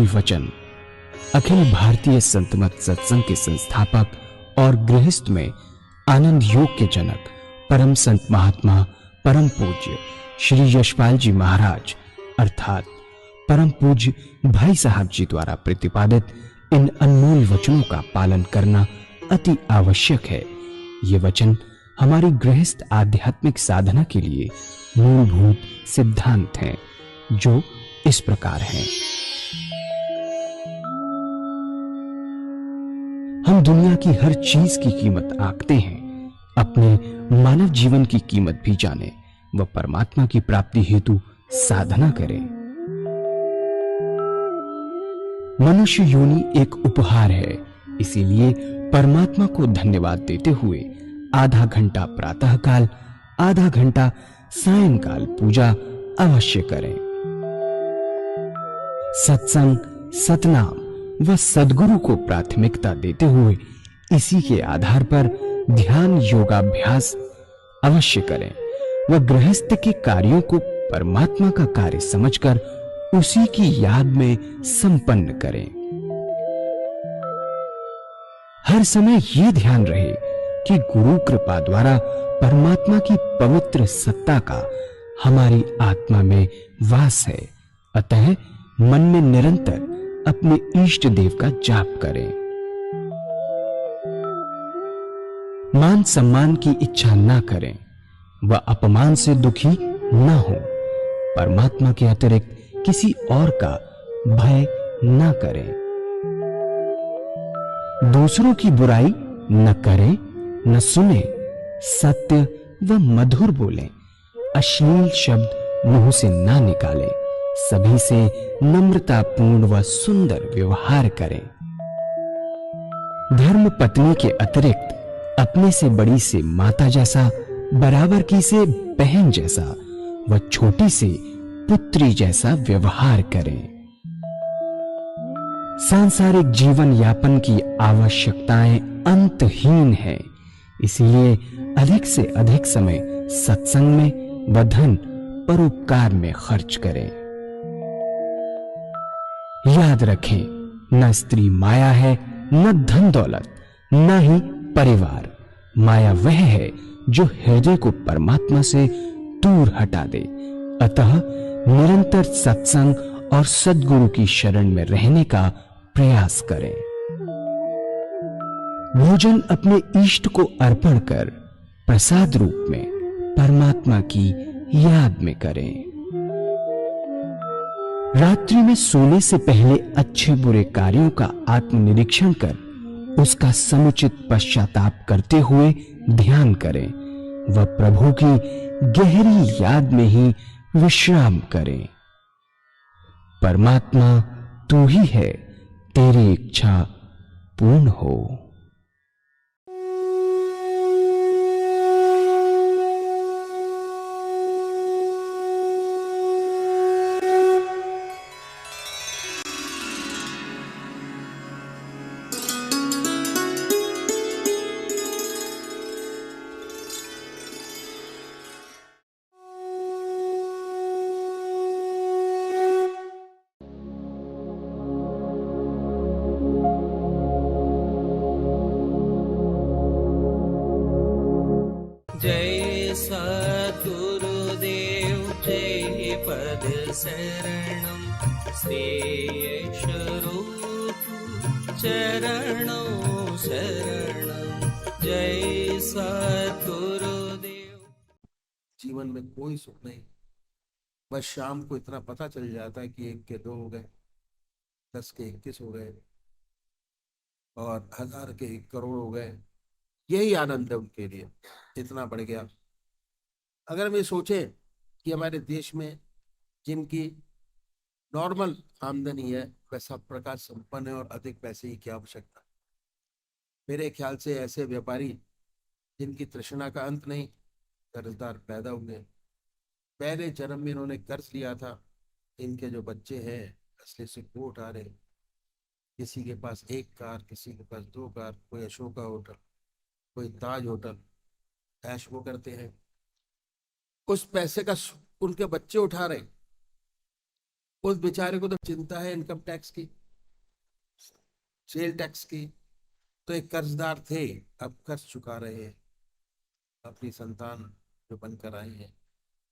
अनमोल वचन अखिल भारतीय संत मत सत्संग के संस्थापक और गृहस्थ में आनंद योग के जनक परम संत महात्मा परम पूज्य श्री यशपाल जी महाराज अर्थात परम पूज्य भाई साहब जी द्वारा प्रतिपादित इन अनमोल वचनों का पालन करना अति आवश्यक है। ये वचन हमारी गृहस्थ आध्यात्मिक साधना के लिए मूलभूत सिद्धांत हैं, जो इस प्रकार हैं। हम दुनिया की हर चीज की कीमत आंकते हैं, अपने मानव जीवन की कीमत भी जाने व परमात्मा की प्राप्ति हेतु साधना करें। मनुष्य योनि एक उपहार है, इसीलिए परमात्मा को धन्यवाद देते हुए आधा घंटा प्रातःकाल, आधा घंटा सायंकाल पूजा अवश्य करें। सत्संग, सतनाम व सद्गुरु को प्राथमिकता देते हुए इसी के आधार पर ध्यान योगाभ्यास अवश्य करें व गृहस्थ के कार्यों को परमात्मा का कार्य समझकर उसी की याद में संपन्न करें। हर समय ये ध्यान रहे कि गुरु कृपा द्वारा परमात्मा की पवित्र सत्ता का हमारी आत्मा में वास है, अतः मन में निरंतर अपने इष्ट देव का जाप करें। मान सम्मान की इच्छा न करें व अपमान से दुखी न हो। परमात्मा के अतिरिक्त किसी और का भय न करें। दूसरों की बुराई न करें, न सुने, सत्य व मधुर बोलें, अश्लील शब्द मुंह से ना निकालें, सभी से नम्रतापूर्ण व सुंदर व्यवहार करें। धर्म पत्नी के अतिरिक्त अपने से बड़ी से माता जैसा, बराबर की से बहन जैसा व छोटी से पुत्री जैसा व्यवहार करें। सांसारिक जीवन यापन की आवश्यकताएं अंतहीन है, इसलिए अधिक से अधिक समय सत्संग में व धन परोपकार में खर्च करें। याद रखें, न स्त्री माया है, न धन दौलत, न ही परिवार। माया वह है जो हृदय को परमात्मा से दूर हटा दे। अतः निरंतर सत्संग और सद्गुरु की शरण में रहने का प्रयास करें। भोजन अपने इष्ट को अर्पण कर प्रसाद रूप में परमात्मा की याद में करें। रात्रि में सोने से पहले अच्छे बुरे कार्यों का आत्मनिरीक्षण कर उसका समुचित पश्चाताप करते हुए ध्यान करें व प्रभु की गहरी याद में ही विश्राम करें। परमात्मा तू ही है, तेरी इच्छा पूर्ण हो। जय सद्गुरुदेव जय पद शरणम श्रेयस्वरूप चरणों शरणम जय सद्गुरुदेव। जीवन में कोई सुख नहीं, बस शाम को इतना पता चल जाता है कि 1 के 2 हो गए, 10 के 21 हो गए और 1000 के 1 करोड़ हो गए। यही आनंद है उनके लिए, इतना बढ़ गया। अगर हम ये सोचें कि हमारे देश में जिनकी नॉर्मल आमदनी है वैसा प्रकार संपन्न है और अधिक पैसे की क्या आवश्यकता। मेरे ख्याल से ऐसे व्यापारी जिनकी तृष्णा का अंत नहीं, कर्जदार पैदा होंगे। पहले जन्म में इन्होंने कर्ज लिया था, इनके जो बच्चे हैं असली से वो उठा रहे। किसी के पास 1 कार, किसी के पास 2 कार, कोई अशोका होटल, कोई ताज होटल, ऐश वो करते हैं। उस पैसे का उनके बच्चे उठा रहे। उस बेचारे को तो चिंता है इनकम टैक्स की, सेल टैक्स की। तो एक कर्जदार थे, अब कर्ज चुका रहे हैं, अपनी संतान जो बनकर आए हैं।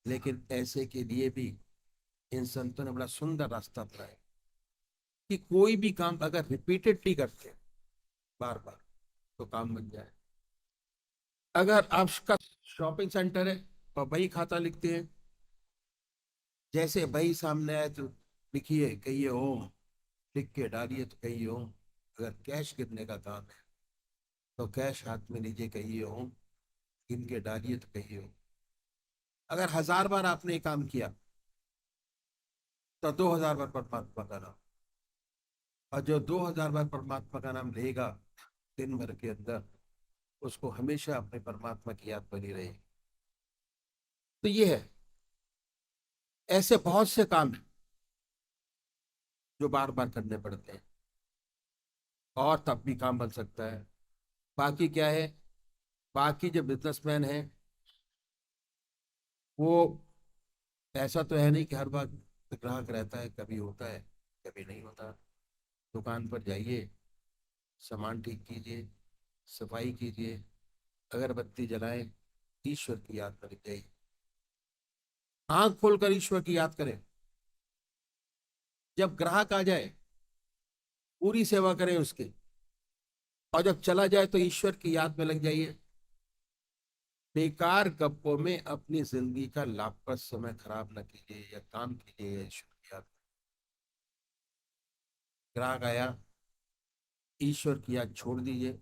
लेकिन ऐसे के लिए भी इन संतों ने बड़ा सुंदर रास्ता अपनाया कि कोई भी काम अगर रिपीटेडली करते हैं, बार बार, तो काम बन जाए। अगर आपका शॉपिंग सेंटर है और बही खाता लिखते हैं, जैसे बही सामने आए तो लिखिए, कहिए ओम, लिख के डालिए तो कहिए ओम। अगर कैश गिरने का काम है तो कैश हाथ में लीजिए, कहिए ओम, गिन के डालिए तो कहिए ओम। अगर 1000 बार आपने ये काम किया तो 2000 बार परमात्मा का नाम। और जो 2000 बार परमात्मा का नाम लेगा दिन भर के अंदर, उसको हमेशा अपने परमात्मा की याद बनी रहेगी। तो ये है, ऐसे बहुत से काम हैं जो बार बार करने पड़ते हैं और तब भी काम बन सकता है। बाकी क्या है, बाकी जो बिजनेसमैन है, वो ऐसा तो है नहीं कि हर बार ग्राहक रहता है, कभी होता है कभी नहीं होता। दुकान पर जाइए, सामान ठीक कीजिए, सफाई कीजिए, अगरबत्ती जलाएं, ईश्वर की याद करें, जाइए, आंख खोलकर ईश्वर की याद करें। जब ग्राहक आ जाए पूरी सेवा करें उसकी, और जब चला जाए तो ईश्वर की याद में लग जाइए। बेकार गप्पों में अपनी जिंदगी का लाभप्रद समय खराब न कीजिए, या काम कीजिए, या ईश्वर की याद। ग्राहक आया, ईश्वर की याद छोड़ दीजिए।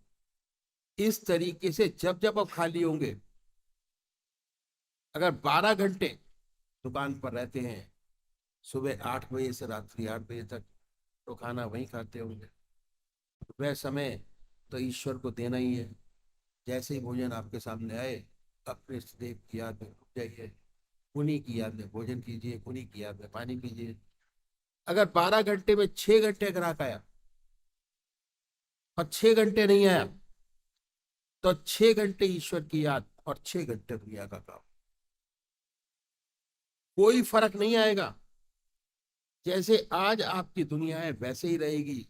इस तरीके से जब जब आप खाली होंगे, अगर 12 घंटे दुकान पर रहते हैं, सुबह 8 बजे से रात्रि 8 बजे तक, तो खाना वहीं खाते होंगे, वह समय तो ईश्वर को देना ही है। जैसे ही भोजन आपके सामने आए, अपने इष्ट देव की याद में डूब जाइए, उन्हीं की याद में भोजन कीजिए, उन्हीं की याद में पानी पीजिए। अगर 12 घंटे में 6 घंटे ग्राहक आया और 6 घंटे नहीं आया, तो 6 घंटे ईश्वर की याद और 6 घंटे दुनिया का काम, कोई फर्क नहीं आएगा। जैसे आज आपकी दुनिया है वैसे ही रहेगी।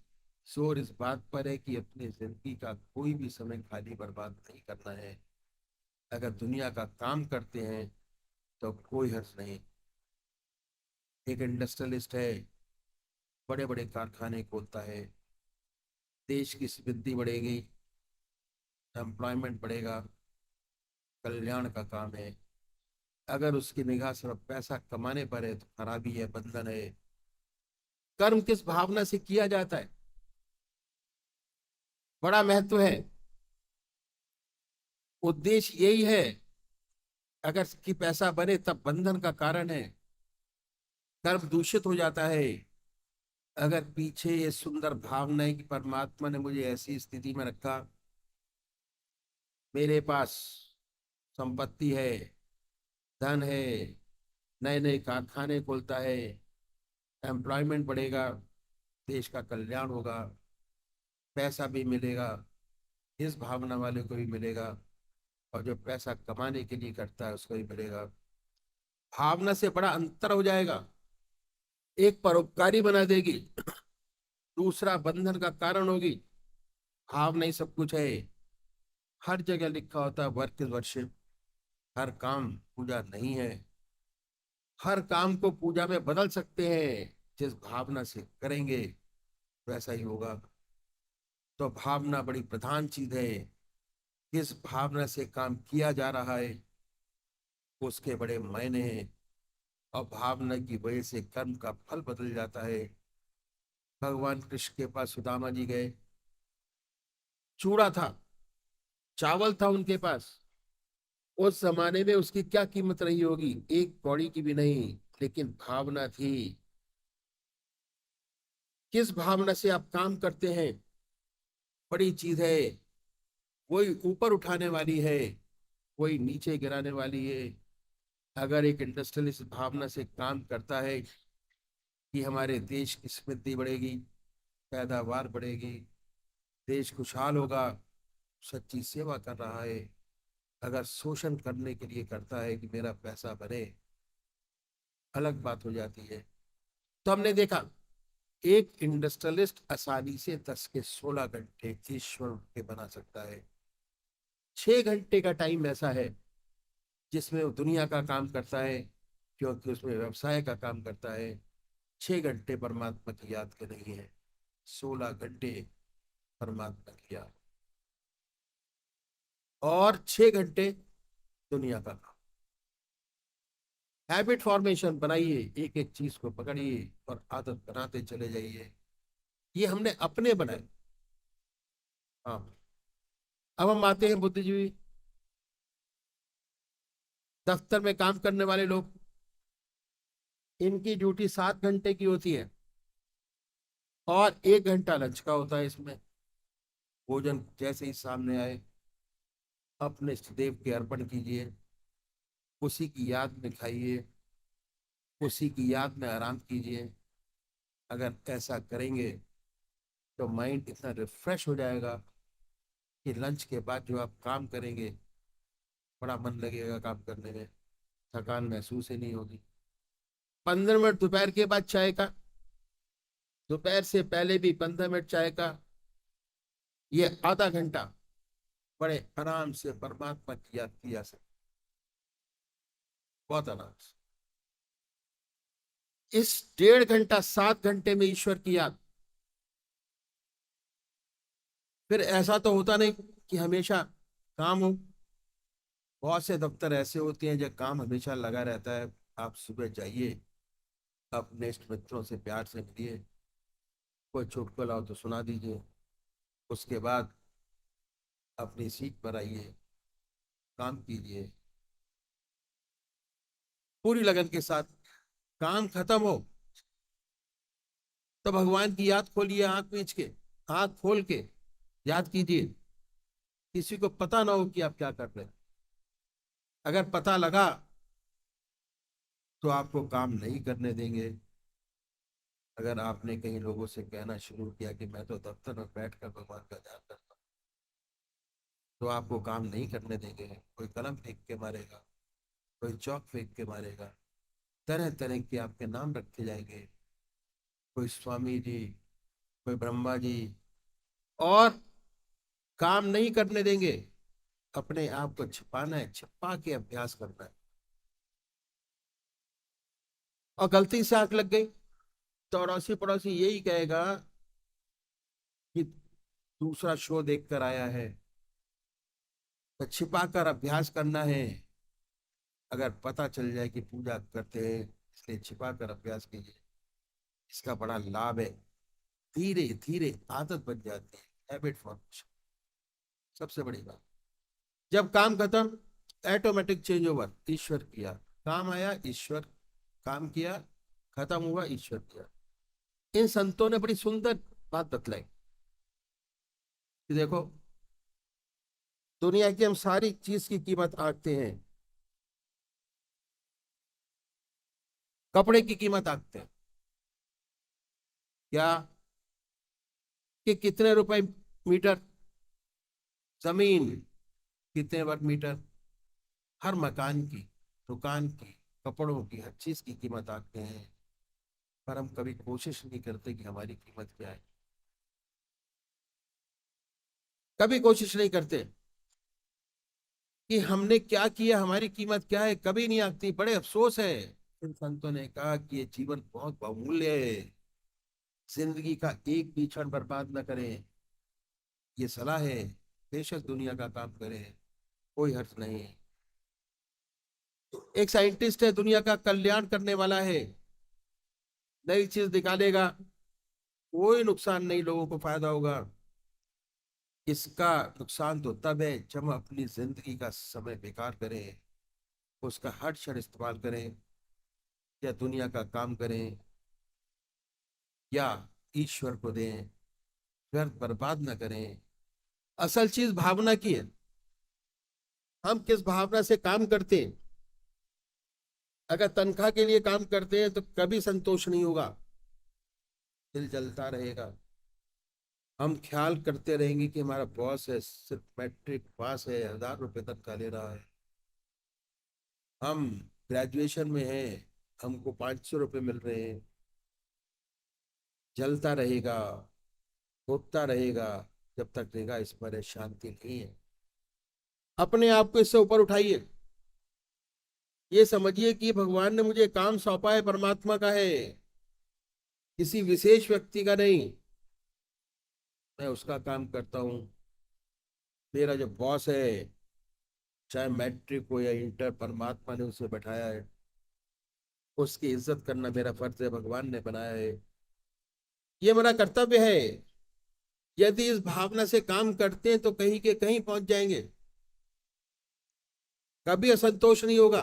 शोर इस बात पर है कि अपनी जिंदगी का कोई भी समय खाली बर्बाद नहीं करना है। अगर दुनिया का काम करते हैं तो कोई हर्ज नहीं। एक इंडस्ट्रियलिस्ट है, बड़े बड़े कारखाने खोलता है, देश की समृद्धि बढ़ेगी, एम्प्लॉयमेंट बढ़ेगा, कल्याण का काम है। अगर उसकी निगाह सिर्फ पैसा कमाने पर है तो खराबी है, बंधन है। कर्म किस भावना से किया जाता है, बड़ा महत्व है। उद्देश्य यही है। अगर कि पैसा बने तब बंधन का कारण है, कर्म दूषित हो जाता है। अगर पीछे ये सुंदर भावना है कि परमात्मा ने मुझे ऐसी स्थिति में रखा, मेरे पास संपत्ति है, धन है, नए नए कारखाने खोलता है, एम्प्लॉयमेंट बढ़ेगा, देश का कल्याण होगा, पैसा भी मिलेगा, इस भावना वाले को भी मिलेगा, और जो पैसा कमाने के लिए करता है उसको भी मिलेगा। भावना से बड़ा अंतर हो जाएगा। एक परोपकारी बना देगी, दूसरा बंधन का कारण होगी। भावना ही सब कुछ है। हर जगह लिखा होता है वर्क इज वर्शिप। हर काम पूजा नहीं है। हर काम को पूजा में बदल सकते हैं, जिस भावना से करेंगे वैसा ही होगा। तो भावना बड़ी प्रधान चीज है। किस भावना से काम किया जा रहा है उसके बड़े मायने हैं, और भावना की वजह से कर्म का फल बदल जाता है। भगवान कृष्ण के पास सुदामा जी गए, चूड़ा था, चावल था उनके पास। उस जमाने में उसकी क्या कीमत रही होगी, एक कौड़ी की भी नहीं, लेकिन भावना थी। किस भावना से आप काम करते हैं, बड़ी चीज है। कोई ऊपर उठाने वाली है, कोई नीचे गिराने वाली है। अगर एक इंडस्ट्रियलिस्ट भावना से काम करता है कि हमारे देश की समृद्धि बढ़ेगी, पैदावार बढ़ेगी, देश खुशहाल होगा, सच्ची सेवा कर रहा है। अगर शोषण करने के लिए करता है कि मेरा पैसा बने, अलग बात हो जाती है। तो हमने देखा एक इंडस्ट्रियलिस्ट आसानी से 10 के 16 घंटे ईश्वर के बना सकता है। 6 घंटे का टाइम ऐसा है जिसमें वो दुनिया का काम करता है, क्योंकि उसमें व्यवसाय का काम करता है। 6 घंटे परमात्मा की याद के नहीं है, 16 घंटे परमात्मा की याद, और 6 घंटे दुनिया का काम। हैबिट फॉर्मेशन बनाइए, एक एक चीज को पकड़िए और आदत बनाते चले जाइए। ये हमने अपने बनाए। हाँ, अब हम आते हैं बुद्धिजीवी, दफ्तर में काम करने वाले लोग। इनकी ड्यूटी 7 घंटे की होती है और 1 घंटा लंच का होता है। इसमें भोजन जैसे ही सामने आए अपने इष्ट देव के अर्पण कीजिए, उसी की याद में खाइए, उसी की याद में आराम कीजिए। अगर ऐसा करेंगे तो माइंड इतना रिफ्रेश हो जाएगा कि लंच के बाद जो आप काम करेंगे बड़ा मन लगेगा काम करने में, थकान महसूस ही नहीं होगी। 15 मिनट दोपहर के बाद चाय का, दोपहर से पहले भी 15 मिनट चाय का, ये आधा घंटा बड़े आराम से परमात्मा की याद की जा सकती, बहुत आराम से। इस 1.5 घंटा 7 घंटे में ईश्वर की याद। फिर ऐसा तो होता नहीं कि हमेशा काम हो। बहुत से दफ्तर ऐसे होते हैं जब काम हमेशा लगा रहता है। आप सुबह जाइए, अपने इष्ट मित्रों से प्यार से मिलिए, कोई चुटकुला हो तो सुना दीजिए, उसके बाद अपनी सीट पर आइए, काम कीजिए पूरी लगन के साथ। काम खत्म हो तो भगवान की याद खोलिए, आंख मीच के, आंख खोल के याद कीजिए। किसी को पता ना हो कि आप क्या कर रहे हैं। अगर पता लगा तो आपको काम नहीं करने देंगे। अगर आपने कई लोगों से कहना शुरू किया कि मैं तो दफ्तर में बैठकर भगवान का ध्यान करता हूं, तो आपको काम नहीं करने देंगे। कोई कलम फेंक के मारेगा, कोई चौक फेंक के मारेगा, तरह तरह के आपके नाम रखे जाएंगे, कोई स्वामी जी, कोई ब्रह्मा जी, और काम नहीं करने देंगे। अपने आप को छिपाना है, छिपा के अभ्यास करना है। और गलती से आंख लग गई तो अड़ोसी पड़ोसी यही कहेगा कि दूसरा शो देख कर आया है। तो छिपा कर अभ्यास करना है। अगर पता चल जाए कि पूजा करते हैं इसलिए छिपा कर अभ्यास कीजिए, इसका बड़ा लाभ है। धीरे धीरे आदत बन जाती है, हैबिट फॉर्मेशन सबसे बड़ी बात। जब काम खत्म, ऑटोमेटिक चेंज ओवर, ईश्वर किया, काम आया ईश्वर, काम किया, खत्म हुआ ईश्वर किया। इन संतों ने बड़ी सुंदर बात बतलाई कि देखो, दुनिया की हम सारी चीज की कीमत आंकते हैं, कपड़े की कीमत आंकते हैं क्या, कि कितने रुपए मीटर, जमीन कितने वर्ग मीटर, हर मकान की, दुकान की, कपड़ों की, हर चीज की कीमत आंकते हैं। पर हम कभी कोशिश नहीं करते कि हमारी कीमत क्या है। कभी कोशिश नहीं करते कि हमने क्या किया, हमारी कीमत क्या है, कभी नहीं आती। बड़े अफसोस है। इन संतों ने कहा कि ये जीवन बहुत बहुमूल्य है, जिंदगी का एक भी क्षण बर्बाद न करें। ये सलाह है। बेशक दुनिया का काम करें, कोई हर्ज नहीं। एक साइंटिस्ट है, दुनिया का कल्याण करने वाला है, नई चीज निकालेगा, कोई नुकसान नहीं, लोगों को फायदा होगा। इसका नुकसान तो तब है जब हम अपनी जिंदगी का समय बेकार करें, उसका हर क्षण इस्तेमाल करें, या दुनिया का काम करें या ईश्वर को दें, व्यर्थ बर्बाद ना करें। असल चीज भावना की है। हम किस भावना से काम करते हैं। अगर तनख्वाह के लिए काम करते हैं तो कभी संतोष नहीं होगा, दिल जलता रहेगा। हम ख्याल करते रहेंगे कि हमारा बॉस है, सिर्फ मैट्रिक पास है, 1000 रुपये तनख्वाह ले रहा है, हम ग्रेजुएशन में हैं, हमको 500 रुपये मिल रहे हैं, जलता रहेगा, उठता रहेगा, जब तक रहेगा इस पर शांति नहीं है। अपने आप को इससे ऊपर उठाइए, ये समझिए कि भगवान ने मुझे काम सौंपा है, परमात्मा का है, किसी विशेष व्यक्ति का नहीं। मैं उसका काम करता हूँ। मेरा जो बॉस है, चाहे मैट्रिक हो या इंटर, परमात्मा ने उसे बैठाया है, उसकी इज्जत करना मेरा फर्ज है, भगवान ने बनाया है, ये मेरा कर्तव्य है। यदि इस भावना से काम करते हैं तो कहीं के कहीं पहुंच जाएंगे, कभी असंतोष नहीं होगा।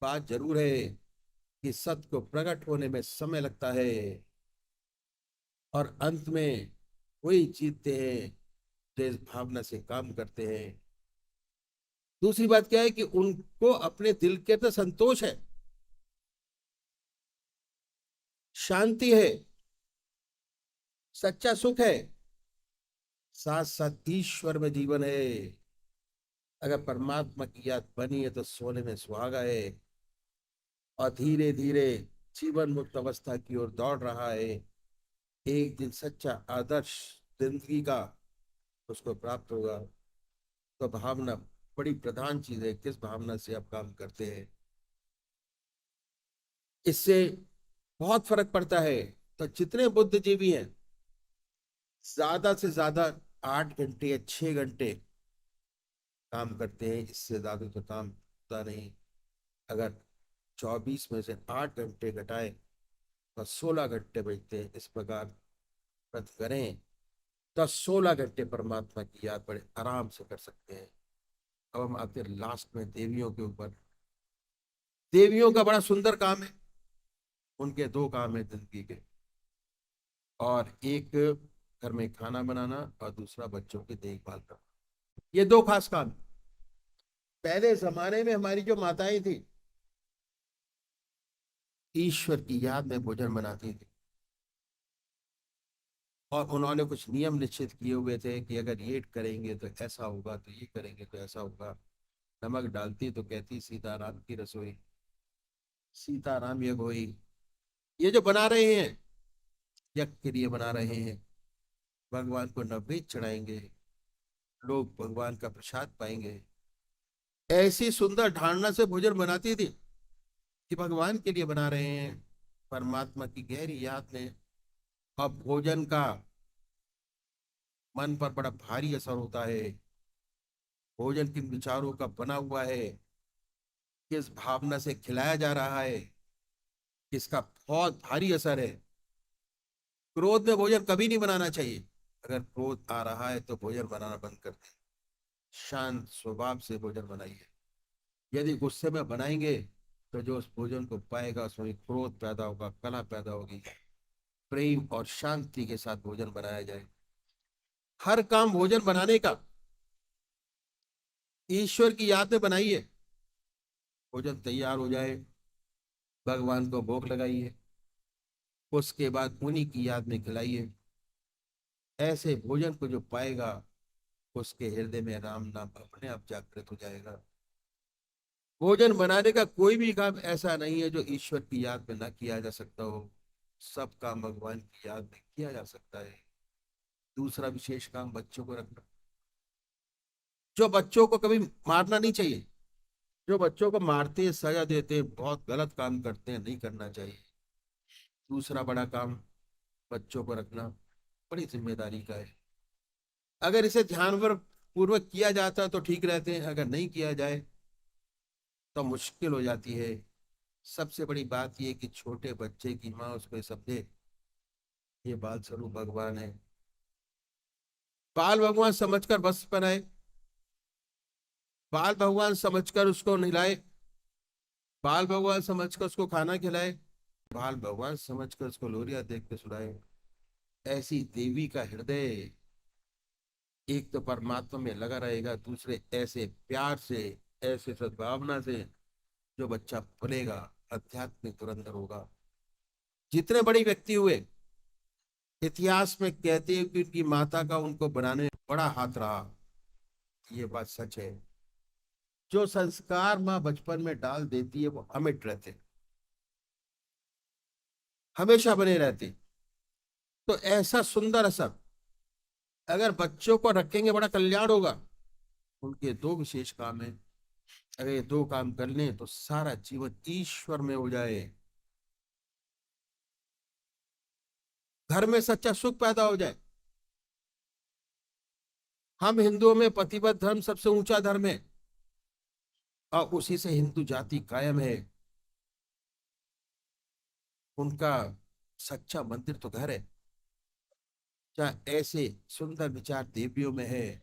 बात जरूर है कि सत्य को प्रकट होने में समय लगता है, और अंत में वही जीतते हैं जो इस भावना से काम करते हैं। दूसरी बात क्या है कि उनको अपने दिल के अंदर संतोष है, शांति है, सच्चा सुख है, साथ साथ ईश्वर में जीवन है। अगर परमात्मा की याद बनी है तो सोने में सुहागा है, और धीरे धीरे जीवन मुक्त अवस्था की ओर दौड़ रहा है। एक दिन सच्चा आदर्श जिंदगी का उसको प्राप्त होगा। तो भावना बड़ी प्रधान चीज है, किस भावना से आप काम करते हैं, इससे बहुत फर्क पड़ता है। तो जितने बुद्धिजीवी हैं, ज्यादा से ज्यादा 8 घंटे या 6 घंटे काम करते हैं, इससे ज्यादा तो काम होता नहीं। अगर 24 में से 8 घंटे घटाए तो 16 घंटे बचते हैं। इस प्रकार व्रत करें तो 16 घंटे परमात्मा की याद बड़े आराम से कर सकते हैं। अब हम आते हैं लास्ट में देवियों के ऊपर। देवियों का बड़ा सुंदर काम है। उनके दो काम है जिंदगी के, और एक घर में खाना बनाना और दूसरा बच्चों की देखभाल करना। ये दो खास काम। पहले जमाने में हमारी जो माताएं थी, ईश्वर की याद में भोजन बनाती थी, और उन्होंने कुछ नियम निश्चित किए हुए थे कि अगर ये करेंगे तो ऐसा होगा, तो ये करेंगे तो ऐसा होगा। नमक डालती तो कहती सीताराम की रसोई, सीताराम यज्ञ होई। ये जो बना रहे हैं, यज्ञ के लिए बना रहे हैं, भगवान को नैवेद्य चढ़ाएंगे, लोग भगवान का प्रसाद पाएंगे। ऐसी सुंदर धारणा से भोजन बनाती थी कि भगवान के लिए बना रहे हैं, परमात्मा की गहरी याद में। अब भोजन का मन पर बड़ा भारी असर होता है। भोजन किन विचारों का बना हुआ है, किस भावना से खिलाया जा रहा है, इसका बहुत भारी असर है। क्रोध में भोजन कभी नहीं बनाना चाहिए। अगर क्रोध आ रहा है तो भोजन बनाना बंद कर दें। शांत स्वभाव से भोजन बनाइए। यदि गुस्से में बनाएंगे तो जो उस भोजन को पाएगा उसमें क्रोध पैदा होगा, कलह पैदा होगी। प्रेम और शांति के साथ भोजन बनाया जाए। हर काम भोजन बनाने का ईश्वर की याद में बनाइए। भोजन तैयार हो जाए, भगवान को भोग लगाइए, उसके बाद उन्हीं की याद में खिलाइए। ऐसे भोजन को जो पाएगा उसके हृदय में राम नाम अपने आप जागृत हो जाएगा। भोजन बनाने का कोई भी काम ऐसा नहीं है जो ईश्वर की याद में ना किया जा सकता हो। सब काम भगवान की याद में किया जा सकता है। दूसरा विशेष काम बच्चों को रखना। जो बच्चों को कभी मारना नहीं चाहिए। जो बच्चों को मारते हैं, सजा देते हैं, बहुत गलत काम करते हैं, नहीं करना चाहिए। दूसरा बड़ा काम बच्चों को रखना बड़ी जिम्मेदारी का है। अगर इसे ध्यान पूर्वक किया जाता तो ठीक रहते हैं, अगर नहीं किया जाए तो मुश्किल हो जाती है। सबसे बड़ी बात यह कि छोटे बच्चे की माँ उसको समझे ये बाल स्वरूप भगवान है। बाल भगवान समझकर बस बनाए, बाल भगवान समझकर उसको नहलाए, बाल भगवान समझकर उसको खाना खिलाए, बाल भगवान समझकर उसको लोरिया देख के सुनाए। ऐसी देवी का हृदय एक तो परमात्मा में लगा रहेगा, दूसरे ऐसे प्यार से, ऐसे सद्भावना से जो बच्चा फलेगा, आध्यात्मिक धुरंधर होगा। जितने बड़े व्यक्ति हुए, इतिहास में कहते हैं कि उनकी माता का उनको बनाने में बड़ा हाथ रहा। ये बात सच है। जो संस्कार माँ बचपन में डाल देती है वो अमिट रहते, हमेशा बने रहते। तो ऐसा सुंदर असर अगर बच्चों को रखेंगे, बड़ा कल्याण होगा। उनके दो विशेष काम है, अगर ये दो काम कर लें तो सारा जीवन ईश्वर में हो जाए, घर में सच्चा सुख पैदा हो जाए। हम हिंदुओं में पतिव्रत धर्म सबसे ऊंचा धर्म है और उसी से हिंदू जाति कायम है। उनका सच्चा मंदिर तो घर है। चाहे ऐसे सुंदर विचार देवियों में है,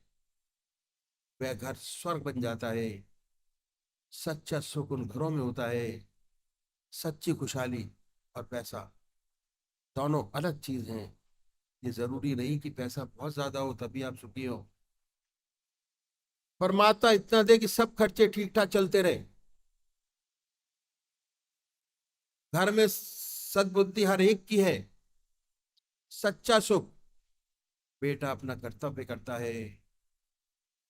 वह घर स्वर्ग बन जाता है। सच्चा सुख उन घरों में होता है। सच्ची खुशहाली और पैसा दोनों अलग चीज हैं। ये जरूरी नहीं कि पैसा बहुत ज्यादा हो तभी आप सुखी हो। परमात्मा इतना दे कि सब खर्चे ठीक ठाक चलते रहे, घर में सद्बुद्धि हर एक की है। सच्चा सुख, बेटा अपना कर्तव्य करता है,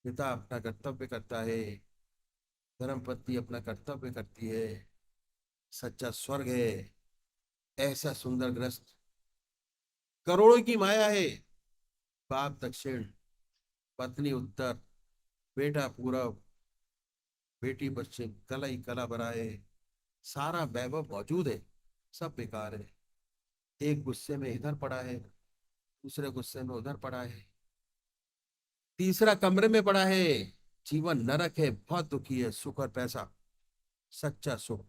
पिता अपना कर्तव्य करता है, धर्मपत्नी अपना कर्तव्य करती है, सच्चा स्वर्ग है। ऐसा सुंदर ग्रस्त, करोड़ों की माया है। बाप दक्षिण, पत्नी उत्तर, बेटा पूरब, बेटी पश्चिम, कला ही कला बनाए, सारा वैभव मौजूद है, सब बेकार है। एक गुस्से में इधर पड़ा है, दूसरे गुस्से में उधर पड़ा है, तीसरा कमरे में पड़ा है। जीवन नरक है, बहुत दुखी है। सुख और पैसा, सच्चा सुख,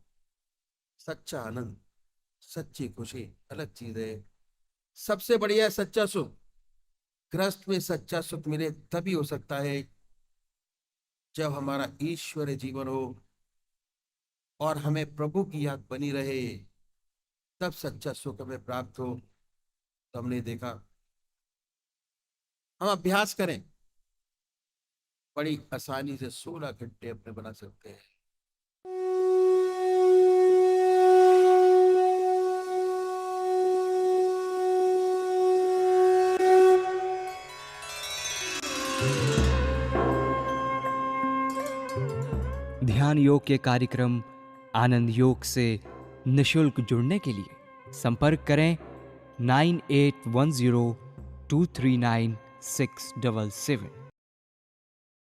सच्चा आनंद, सच्ची खुशी अलग चीज है। सबसे बढ़िया है सच्चा सुख। गृहस्थ में सच्चा सुख मिले तभी हो सकता है जब हमारा ईश्वरीय जीवन हो और हमें प्रभु की याद बनी रहे, तब सच्चा सुख हमें प्राप्त हो। तो हमने देखा, हम अभ्यास करें, बड़ी आसानी से 16 घंटे अपने बना सकते हैं। ध्यान योग के कार्यक्रम आनंद योग से निशुल्क जुड़ने के लिए संपर्क करें 9810239677।